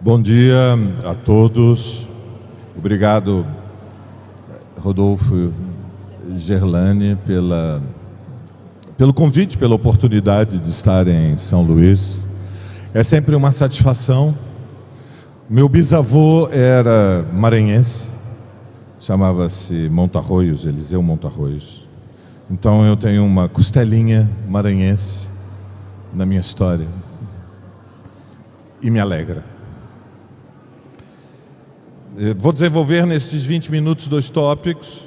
Bom dia a todos. Obrigado, Rodolfo Gerlani, pelo convite, pela oportunidade de estar em São Luís. É sempre uma satisfação. Meu bisavô era maranhense, chamava-se Montarroios, Eliseu Montarroios. Então eu tenho uma costelinha maranhense na minha história e me alegra. Vou desenvolver nesses 20 minutos 2 tópicos,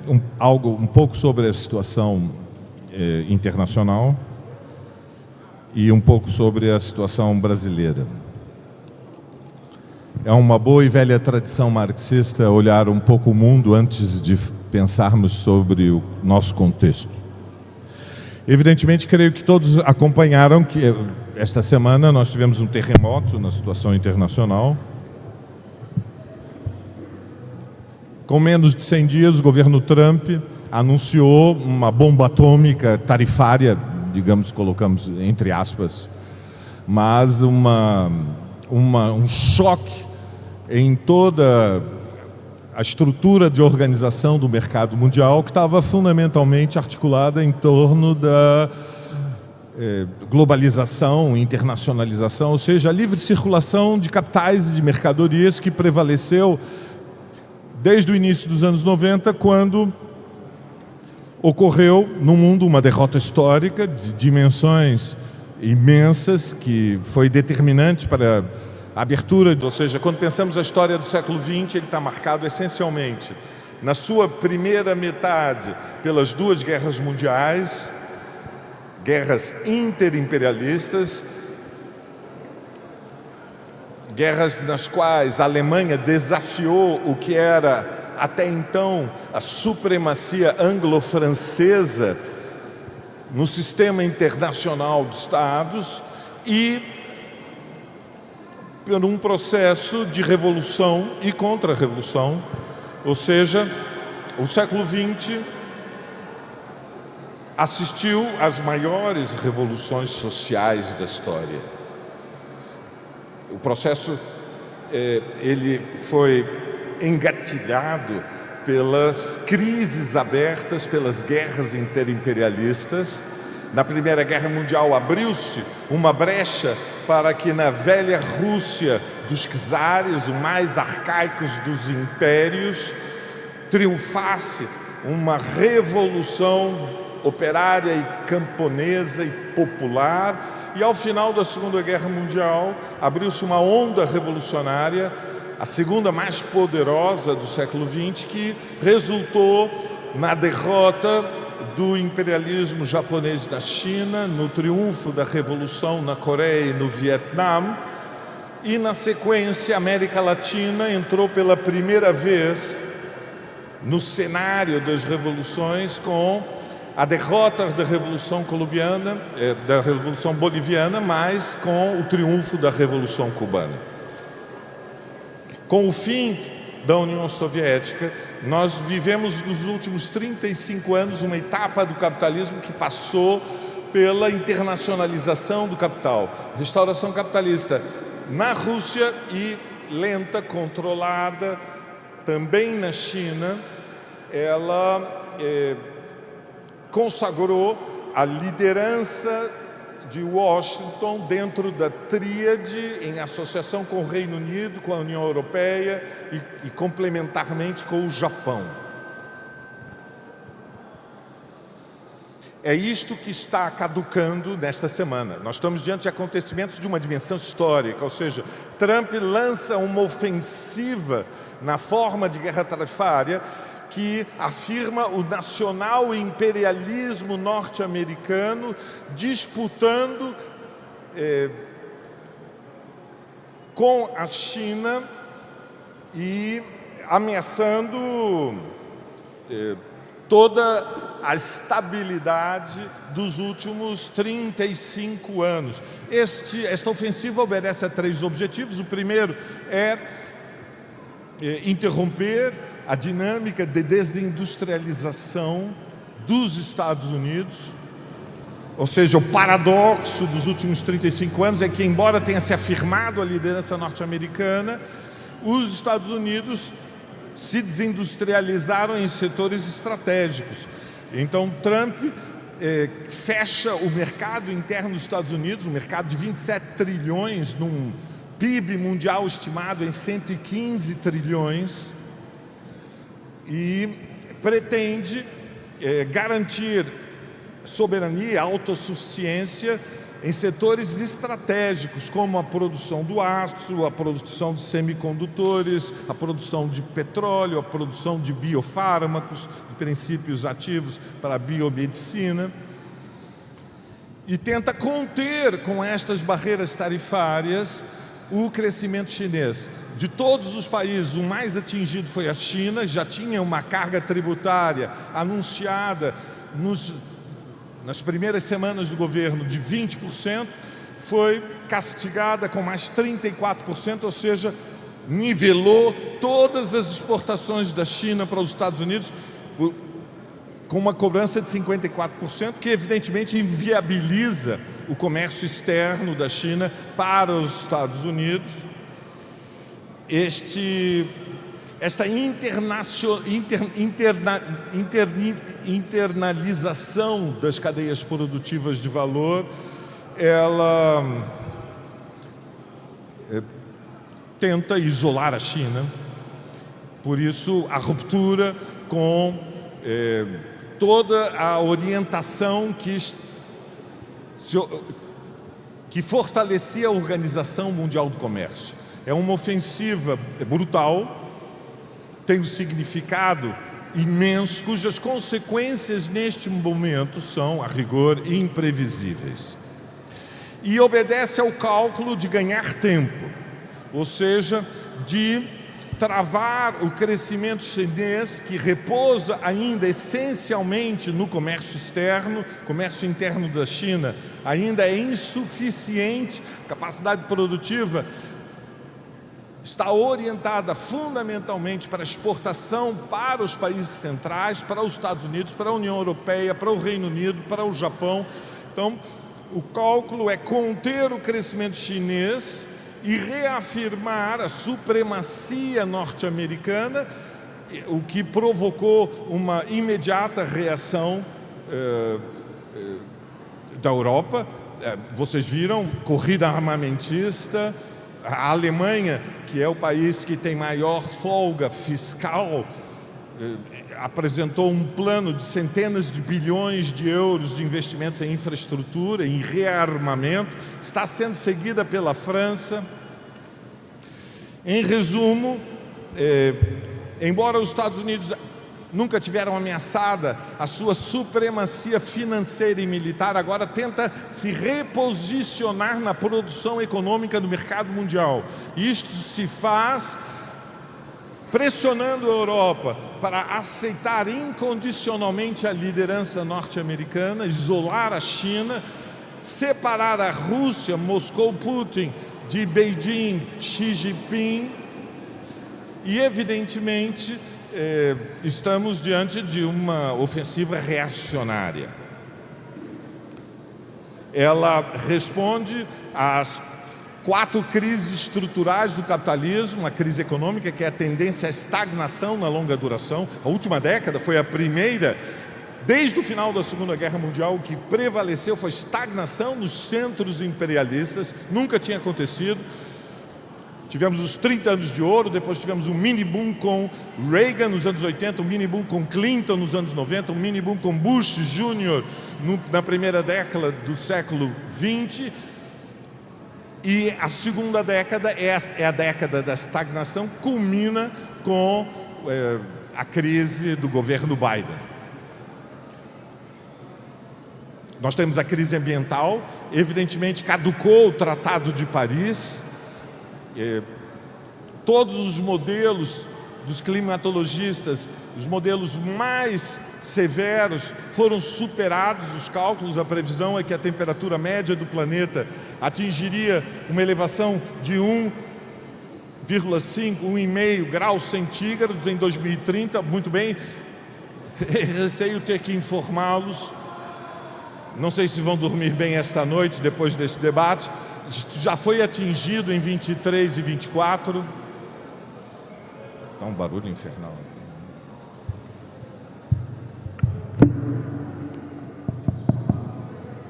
um pouco sobre a situação internacional e um pouco sobre a situação brasileira. É uma boa e velha tradição marxista olhar um pouco o mundo antes de pensarmos sobre o nosso contexto. Evidentemente, creio que todos acompanharam que esta semana nós tivemos um terremoto na situação internacional. Com menos de 100 dias, o governo Trump anunciou uma bomba atômica tarifária, digamos, colocamos entre aspas, mas um choque em toda a estrutura de organização do mercado mundial, que estava fundamentalmente articulada em torno da globalização, internacionalização, ou seja, a livre circulação de capitais e de mercadorias que prevaleceu desde o início dos anos 90, quando ocorreu no mundo uma derrota histórica de dimensões imensas, que foi determinante para a abertura, ou seja, quando pensamos a história do século XX, ele está marcado essencialmente, na sua primeira metade, pelas 2 guerras mundiais, guerras interimperialistas, guerras nas quais a Alemanha desafiou o que era até então a supremacia anglo-francesa no sistema internacional de Estados e por um processo de revolução e contra-revolução, ou seja, o século XX assistiu às maiores revoluções sociais da história. O processo ele foi engatilhado pelas crises abertas, pelas guerras interimperialistas. Na Primeira Guerra Mundial abriu-se uma brecha para que na velha Rússia dos czares, os mais arcaicos dos impérios, triunfasse uma revolução operária e camponesa e popular. E ao final da Segunda Guerra Mundial abriu-se uma onda revolucionária, a segunda mais poderosa do século XX, que resultou na derrota do imperialismo japonês na China, no triunfo da revolução na Coreia e no Vietnã, e na sequência a América Latina entrou pela primeira vez no cenário das revoluções com a derrota da Revolução Colombiana, da Revolução Boliviana, mas com o triunfo da Revolução Cubana. Com o fim da União Soviética, nós vivemos nos últimos 35 anos uma etapa do capitalismo que passou pela internacionalização do capital, restauração capitalista na Rússia e lenta, controlada, também na China. Ela consagrou a liderança de Washington dentro da tríade, em associação com o Reino Unido, com a União Europeia e complementarmente com o Japão. É isto que está caducando nesta semana. Nós estamos diante de acontecimentos de uma dimensão histórica, ou seja, Trump lança uma ofensiva na forma de guerra tarifária que afirma o nacional imperialismo norte-americano disputando com a China e ameaçando toda a estabilidade dos últimos 35 anos. Esta ofensiva obedece a 3 objetivos. O primeiro é interromper a dinâmica de desindustrialização dos Estados Unidos. Ou seja, o paradoxo dos últimos 35 anos é que, embora tenha se afirmado a liderança norte-americana, os Estados Unidos se desindustrializaram em setores estratégicos. Então, Trump fecha o mercado interno dos Estados Unidos, um mercado de 27 trilhões, num PIB mundial estimado em 115 trilhões, e pretende garantir soberania, autossuficiência em setores estratégicos, como a produção do aço, a produção de semicondutores, a produção de petróleo, a produção de biofármacos, de princípios ativos para a biomedicina, e tenta conter com estas barreiras tarifárias o crescimento chinês. De todos os países, o mais atingido foi a China, já tinha uma carga tributária anunciada nas primeiras semanas do governo de 20%, foi castigada com mais 34%, ou seja, nivelou todas as exportações da China para os Estados Unidos com uma cobrança de 54%, que evidentemente inviabiliza o comércio externo da China para os Estados Unidos. Esta internalização das cadeias produtivas de valor, ela tenta isolar a China. Por isso, a ruptura com toda a orientação que fortalecia a Organização Mundial do Comércio. É uma ofensiva brutal, tem um significado imenso, cujas consequências neste momento são, a rigor, imprevisíveis. E obedece ao cálculo de ganhar tempo, ou seja, de travar o crescimento chinês, que repousa ainda essencialmente no comércio externo. O comércio interno da China ainda é insuficiente, a capacidade produtiva está orientada fundamentalmente para a exportação para os países centrais, para os Estados Unidos, para a União Europeia, para o Reino Unido, para o Japão. Então, o cálculo é conter o crescimento chinês e reafirmar a supremacia norte-americana, o que provocou uma imediata reação da Europa. Vocês viram, corrida armamentista. A Alemanha, que é o país que tem maior folga fiscal, apresentou um plano de centenas de bilhões de euros de investimentos em infraestrutura, em rearmamento. Está sendo seguida pela França. Em resumo, embora os Estados Unidos nunca tiveram ameaçada a sua supremacia financeira e militar, agora tenta se reposicionar na produção econômica do mercado mundial. Isto se faz pressionando a Europa para aceitar incondicionalmente a liderança norte-americana, isolar a China, separar a Rússia, Moscou, Putin, de Beijing, Xi Jinping, e evidentemente estamos diante de uma ofensiva reacionária. Ela responde às 4 crises estruturais do capitalismo: a crise econômica, que é a tendência à estagnação na longa duração. A última década foi a primeira, desde o final da Segunda Guerra Mundial, o que prevaleceu foi estagnação nos centros imperialistas. Nunca tinha acontecido. Tivemos os 30 anos de ouro, depois tivemos um mini-boom com Reagan nos anos 80, um mini-boom com Clinton nos anos 90, um mini-boom com Bush Jr. na primeira década do século XX. E a segunda década é a década da estagnação, culmina com a crise do governo Biden. Nós temos a crise ambiental, evidentemente caducou o Tratado de Paris. Todos os modelos dos climatologistas, os modelos mais severos, foram superados. Os cálculos, a previsão é que a temperatura média do planeta atingiria uma elevação de 1,5 graus centígrados em 2030. Muito bem, receio ter que informá-los Não sei se vão dormir bem esta noite, depois desse debate. Já foi atingido em 23 e 24. Está um barulho infernal.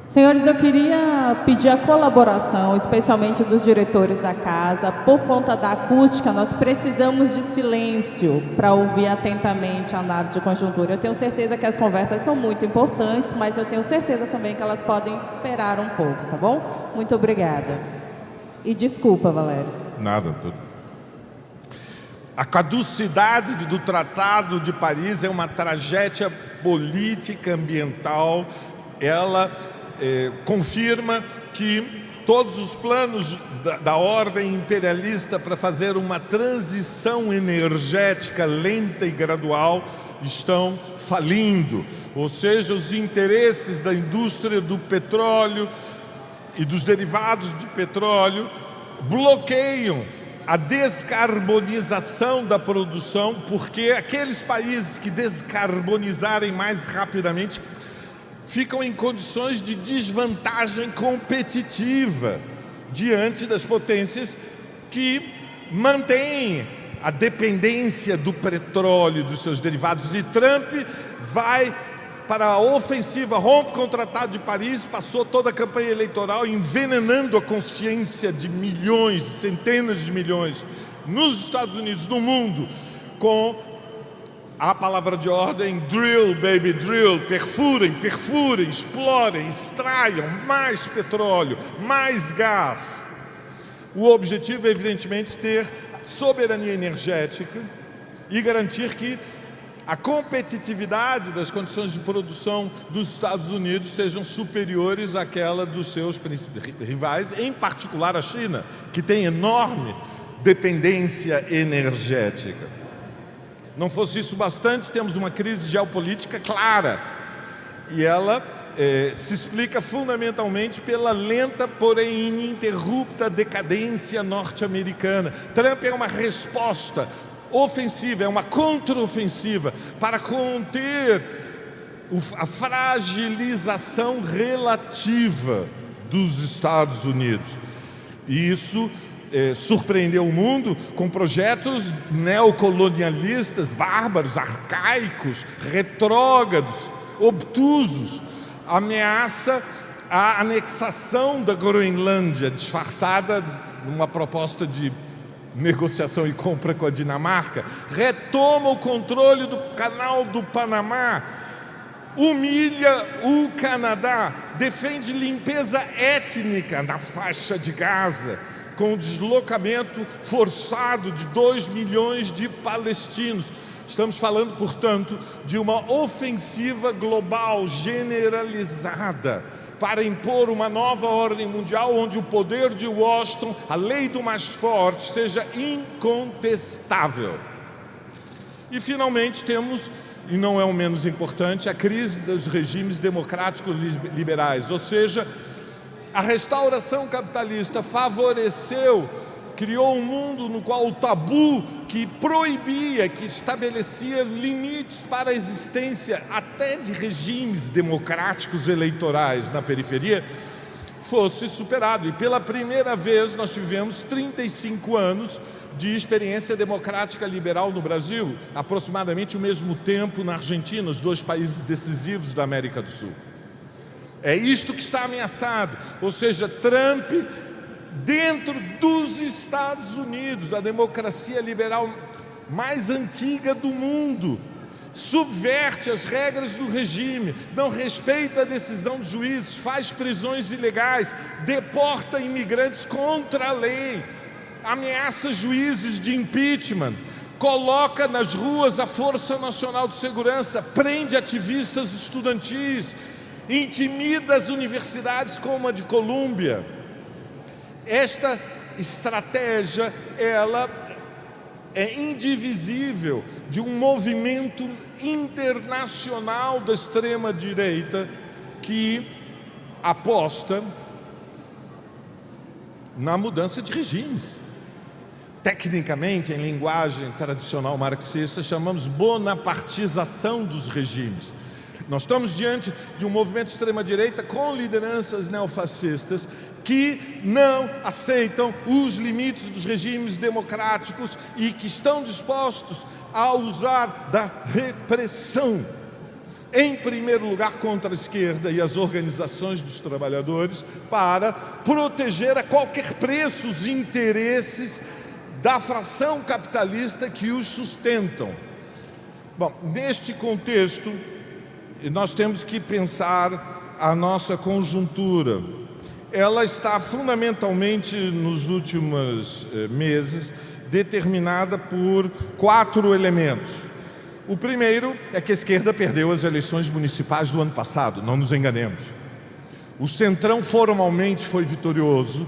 Senhores, eu queria pedir a colaboração, especialmente dos diretores da casa. Por conta da acústica, nós precisamos de silêncio para ouvir atentamente a análise de conjuntura. Eu tenho certeza que as conversas são muito importantes, mas eu tenho certeza também que elas podem esperar um pouco, tá bom? Muito obrigada. E desculpa, Valério. Nada, tudo. A caducidade do Tratado de Paris é uma tragédia política, ambiental. Ela confirma que todos os planos da ordem imperialista para fazer uma transição energética lenta e gradual estão falindo. Ou seja, os interesses da indústria do petróleo e dos derivados de petróleo bloqueiam a descarbonização da produção, porque aqueles países que descarbonizarem mais rapidamente ficam em condições de desvantagem competitiva diante das potências que mantêm a dependência do petróleo e dos seus derivados. E Trump vai para a ofensiva, rompe com o Tratado de Paris, passou toda a campanha eleitoral envenenando a consciência de milhões, de centenas de milhões, nos Estados Unidos, no mundo, com a palavra de ordem: drill, baby, drill. Perfurem, perfurem, explorem, extraiam mais petróleo, mais gás. O objetivo é, evidentemente, ter soberania energética e garantir que a competitividade das condições de produção dos Estados Unidos sejam superiores àquela dos seus rivais, em particular a China, que tem enorme dependência energética. Não fosse isso bastante, temos uma crise geopolítica clara, e ela se explica fundamentalmente pela lenta, porém ininterrupta decadência norte-americana. Trump é uma resposta ofensiva, é uma contraofensiva para conter a fragilização relativa dos Estados Unidos. E isso surpreendeu o mundo com projetos neocolonialistas, bárbaros, arcaicos, retrógrados, obtusos. Ameaça a anexação da Groenlândia, disfarçada numa proposta de negociação e compra com a Dinamarca. Retoma o controle do Canal do Panamá, humilha o Canadá, defende limpeza étnica na faixa de Gaza, com o deslocamento forçado de 2 milhões de palestinos. Estamos falando, portanto, de uma ofensiva global generalizada para impor uma nova ordem mundial onde o poder de Washington, a lei do mais forte, seja incontestável. E, finalmente, temos, e não é o menos importante, a crise dos regimes democráticos liberais, ou seja, a restauração capitalista favoreceu, criou um mundo no qual o tabu que proibia, que estabelecia limites para a existência até de regimes democráticos eleitorais na periferia, fosse superado. E pela primeira vez nós tivemos 35 anos de experiência democrática liberal no Brasil, aproximadamente o mesmo tempo na Argentina, os 2 países decisivos da América do Sul. É isto que está ameaçado, ou seja, Trump, dentro dos Estados Unidos, a democracia liberal mais antiga do mundo, subverte as regras do regime, não respeita a decisão de juízes, faz prisões ilegais, deporta imigrantes contra a lei, ameaça juízes de impeachment, coloca nas ruas a Força Nacional de Segurança, prende ativistas estudantis, intimida as universidades como a de Colômbia. Esta estratégia, ela é indivisível de um movimento internacional da extrema-direita que aposta na mudança de regimes. Tecnicamente, em linguagem tradicional marxista, chamamos bonapartização dos regimes. Nós estamos diante de um movimento de extrema-direita com lideranças neofascistas que não aceitam os limites dos regimes democráticos e que estão dispostos a usar da repressão, em primeiro lugar contra a esquerda e as organizações dos trabalhadores, para proteger a qualquer preço os interesses da fração capitalista que os sustentam. Bom, neste contexto, nós temos que pensar a nossa conjuntura. Ela está fundamentalmente, nos últimos meses, determinada por 4 elementos. O primeiro é que a esquerda perdeu as eleições municipais do ano passado, não nos enganemos. O Centrão formalmente foi vitorioso,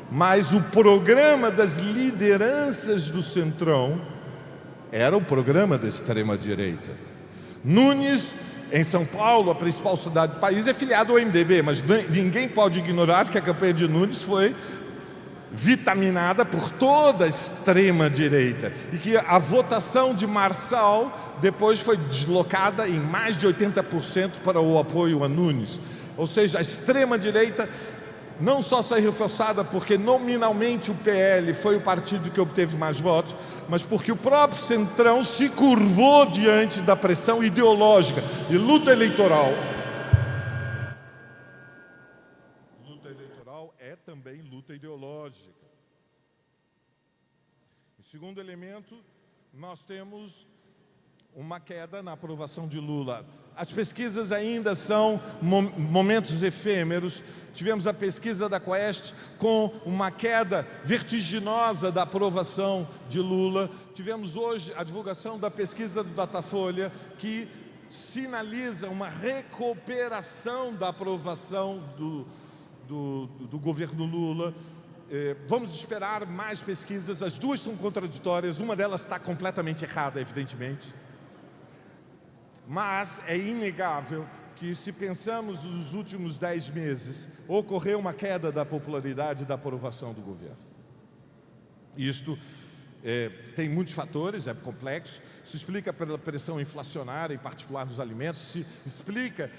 mas o programa das lideranças do Centrão era o programa da extrema-direita. Nunes, em São Paulo, a principal cidade do país, é filiado ao MDB, mas ninguém pode ignorar que a campanha de Nunes foi vitaminada por toda a extrema-direita e que a votação de Marçal depois foi deslocada em mais de 80% para o apoio a Nunes. Ou seja, a extrema-direita não só saiu reforçada porque nominalmente o PL foi o partido que obteve mais votos, mas porque o próprio Centrão se curvou diante da pressão ideológica e luta eleitoral. Luta eleitoral é também luta ideológica. Em segundo elemento, nós temos uma queda na aprovação de Lula. As pesquisas ainda são momentos efêmeros. Tivemos a pesquisa da Quest com uma queda vertiginosa da aprovação de Lula. Tivemos hoje a divulgação da pesquisa do Datafolha, que sinaliza uma recuperação da aprovação do governo Lula. Vamos esperar mais pesquisas. As duas são contraditórias. Uma delas está completamente errada, evidentemente. Mas é inegável que, se pensamos nos últimos 10 meses, ocorreu uma queda da popularidade e da aprovação do governo. Isto tem muitos fatores, é complexo, se explica pela pressão inflacionária, em particular nos alimentos, se explica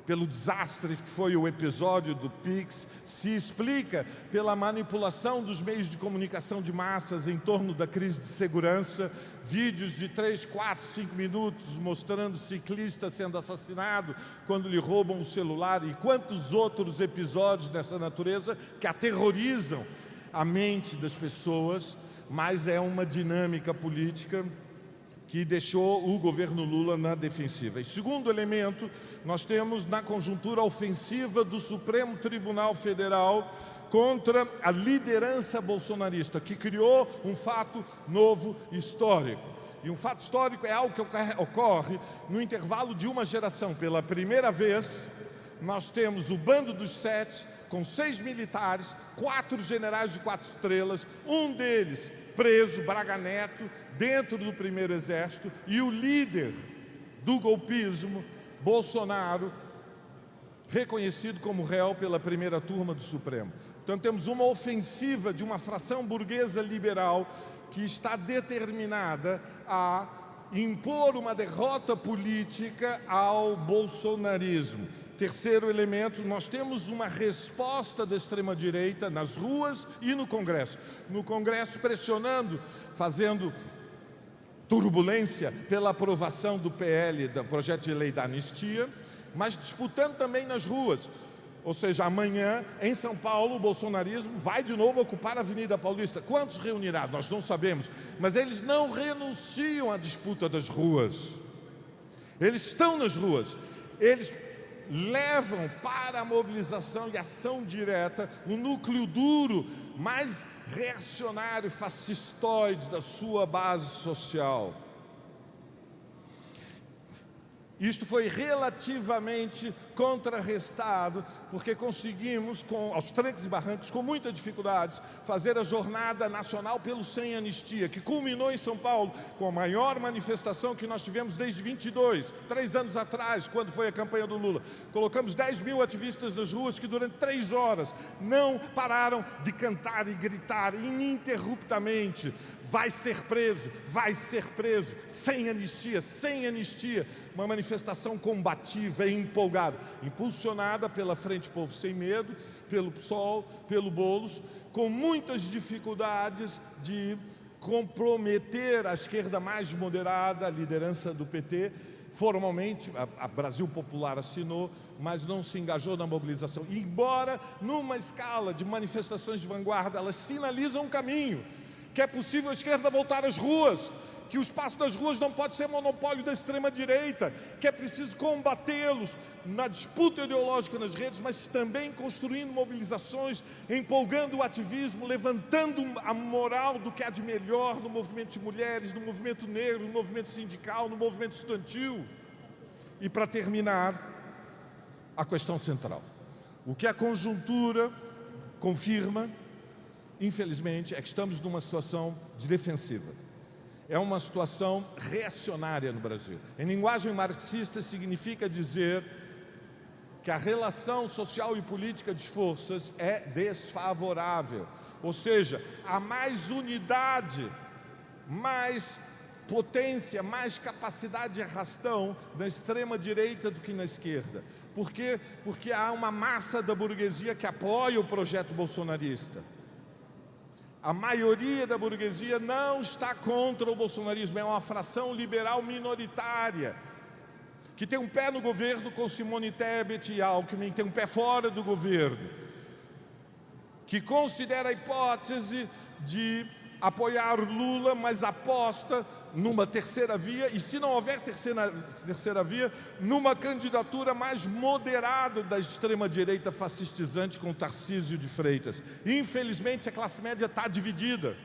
pelo desastre que foi o episódio do PIX, se explica pela manipulação dos meios de comunicação de massas em torno da crise de segurança, vídeos de 3, 4, 5 minutos mostrando ciclista sendo assassinado quando lhe roubam o celular e quantos outros episódios dessa natureza que aterrorizam a mente das pessoas, mas é uma dinâmica política que deixou o governo Lula na defensiva. E segundo elemento, nós temos na conjuntura ofensiva do Supremo Tribunal Federal contra a liderança bolsonarista, que criou um fato novo histórico. E um fato histórico é algo que ocorre no intervalo de uma geração. Pela primeira vez, nós temos o Bando dos Sete, com 6 militares, 4 generais de 4 estrelas, um deles preso, Braga Neto, dentro do primeiro exército, e o líder do golpismo, Bolsonaro, reconhecido como réu pela primeira turma do Supremo. Então temos uma ofensiva de uma fração burguesa liberal que está determinada a impor uma derrota política ao bolsonarismo. Terceiro elemento, nós temos uma resposta da extrema-direita nas ruas e no Congresso. No Congresso pressionando, fazendo turbulência pela aprovação do PL, do projeto de lei da anistia, mas disputando também nas ruas. Ou seja, amanhã, em São Paulo, o bolsonarismo vai de novo ocupar a Avenida Paulista. Quantos reunirá? Nós não sabemos. Mas eles não renunciam à disputa das ruas. Eles estão nas ruas. Eles levam para a mobilização e ação direta o núcleo duro, mais reacionário, fascistoide da sua base social. Isto foi relativamente contrarrestado, porque conseguimos, aos trancos e barrancos, com muita dificuldade, fazer a Jornada Nacional pelo Sem Anistia, que culminou em São Paulo com a maior manifestação que nós tivemos desde 22, 3 anos atrás, quando foi a campanha do Lula. Colocamos 10 mil ativistas nas ruas que durante 3 horas não pararam de cantar e gritar ininterruptamente: vai ser preso, sem anistia, sem anistia. uma manifestação combativa e empolgada, impulsionada pela Frente Povo Sem Medo, pelo PSOL, pelo Boulos, com muitas dificuldades de comprometer a esquerda mais moderada, a liderança do PT. Formalmente, a Brasil Popular assinou, mas não se engajou na mobilização. E embora, numa escala de manifestações de vanguarda, elas sinalizam um caminho, que é possível a esquerda voltar às ruas, que o espaço das ruas não pode ser monopólio da extrema-direita, que é preciso combatê-los na disputa ideológica nas redes, mas também construindo mobilizações, empolgando o ativismo, levantando a moral do que há de melhor no movimento de mulheres, no movimento negro, no movimento sindical, no movimento estudantil. E para terminar, a questão central. O que a conjuntura confirma, infelizmente, é que estamos numa situação de defensiva. É uma situação reacionária no Brasil. Em linguagem marxista, significa dizer que a relação social e política de forças é desfavorável. Ou seja, há mais unidade, mais potência, mais capacidade de arrastão na extrema-direita do que na esquerda. Por quê? Porque há uma massa da burguesia que apoia o projeto bolsonarista. A maioria da burguesia não está contra o bolsonarismo, é uma fração liberal minoritária, que tem um pé no governo com Simone Tebet e Alckmin, tem um pé fora do governo, que considera a hipótese de apoiar Lula, mas aposta numa terceira via, e se não houver terceira via, numa candidatura mais moderada da extrema-direita fascistizante com Tarcísio de Freitas. Infelizmente, a classe média está dividida.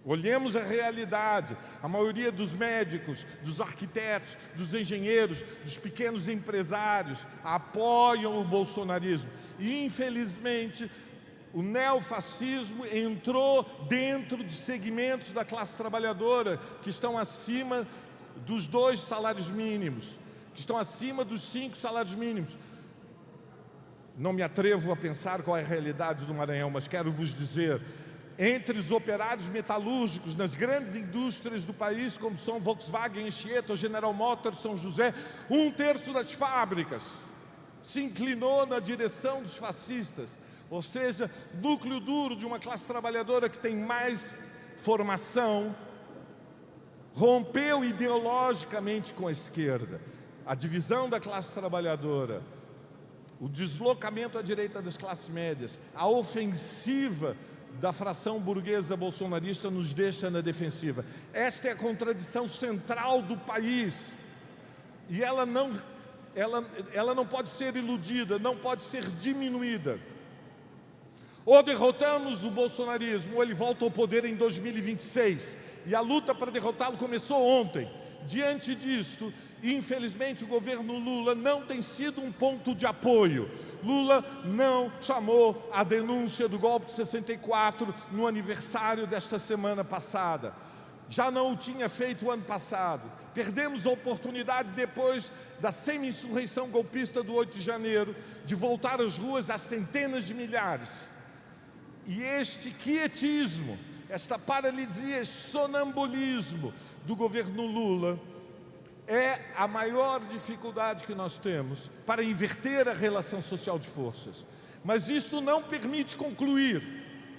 Olhemos a realidade. A maioria dos médicos, dos arquitetos, dos engenheiros, dos pequenos empresários apoiam o bolsonarismo. E, infelizmente, o neofascismo entrou dentro de segmentos da classe trabalhadora que estão acima dos 2 salários mínimos, que estão acima dos 5 salários mínimos. Não me atrevo a pensar qual é a realidade do Maranhão, mas quero vos dizer, entre os operários metalúrgicos nas grandes indústrias do país, como são Volkswagen, Anchieta, General Motors, São José, 1/3 das fábricas se inclinou na direção dos fascistas. Ou seja, núcleo duro de uma classe trabalhadora que tem mais formação, rompeu ideologicamente com a esquerda. A divisão da classe trabalhadora, o deslocamento à direita das classes médias, a ofensiva da fração burguesa bolsonarista nos deixa na defensiva. Esta é a contradição central do país. E ela não pode ser iludida, não pode ser diminuída. Ou derrotamos o bolsonarismo, ou ele volta ao poder em 2026. E a luta para derrotá-lo começou ontem. Diante disto, infelizmente, o governo Lula não tem sido um ponto de apoio. Lula não chamou a denúncia do golpe de 64 no aniversário desta semana passada. Já não o tinha feito o ano passado. Perdemos a oportunidade, depois da semi-insurreição golpista do 8 de janeiro, de voltar às ruas às centenas de milhares. E este quietismo, esta paralisia, este sonambulismo do governo Lula é a maior dificuldade que nós temos para inverter a relação social de forças. Mas isto não permite concluir,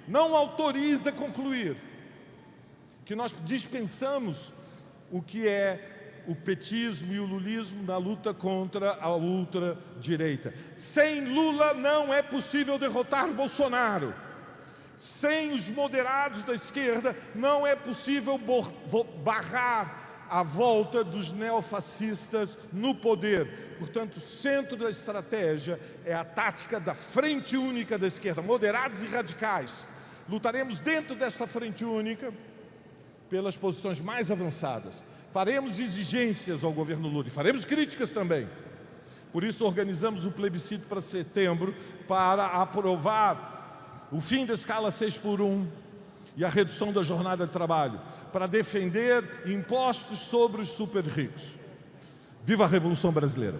não autoriza concluir que nós dispensamos o que é o petismo e o lulismo na luta contra a ultradireita. Sem Lula não é possível derrotar Bolsonaro. Sem os moderados da esquerda não é possível barrar a volta dos neofascistas no poder. Portanto, o centro da estratégia é a tática da frente única da esquerda, moderados e radicais. Lutaremos dentro desta frente única pelas posições mais avançadas. Faremos exigências ao governo Lula e faremos críticas também. Por isso organizamos o plebiscito para setembro para aprovar o fim da escala 6x1 e a redução da jornada de trabalho, para defender impostos sobre os super ricos. Viva a Revolução Brasileira!